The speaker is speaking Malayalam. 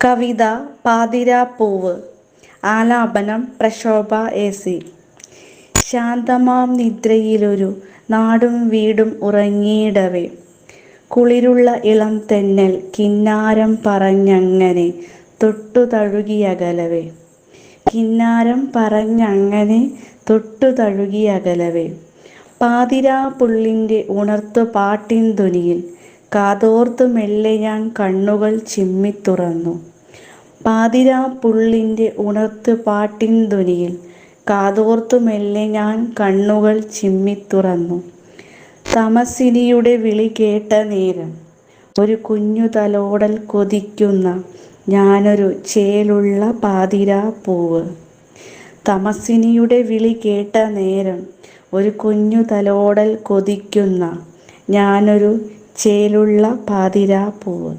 കവിത പാതിരാപ്പൂവ്. ആലാപനം പ്രക്ഷോഭ AC. ശാന്തമാം നിദ്രയിലൊരു നാടും വീടും ഉറങ്ങിയിടവേ, കുളിരുള്ള ഇളം തെന്നൽ കിന്നാരം പറഞ്ഞങ്ങനെ തൊട്ടു തഴുകിയകലവേ, കിന്നാരം പറഞ്ഞങ്ങനെ തൊട്ടു തഴുകിയകലവേ. പാതിരാപ്പുള്ളിൻ്റെ ഉണർത്തു പാട്ടിൻ ധ്വനിയിൽ കാതോർത്തു മെല്ലെ ഞാൻ കണ്ണുകൾ ചിമ്മിത്തുറന്നു. പാതിരാപ്പുള്ളിൻ്റെ ഉണർത്തു പാട്ടിൻ ധ്വനിയിൽ കാതോർത്തു മെല്ലെ ഞാൻ കണ്ണുകൾ ചിമ്മിത്തുറന്നു. തമസിനിയുടെ വിളി കേട്ട നേരം ഒരു കുഞ്ഞു തലോടൽ കൊതിക്കുന്ന ഞാനൊരു ചേലുള്ള പാതിരാപ്പൂവ്. തമസിനിയുടെ വിളി കേട്ട നേരം ഒരു കുഞ്ഞു തലോടൽ കൊതിക്കുന്ന ഞാനൊരു ചേലുള്ള പാതിരാപ്പൂവ്.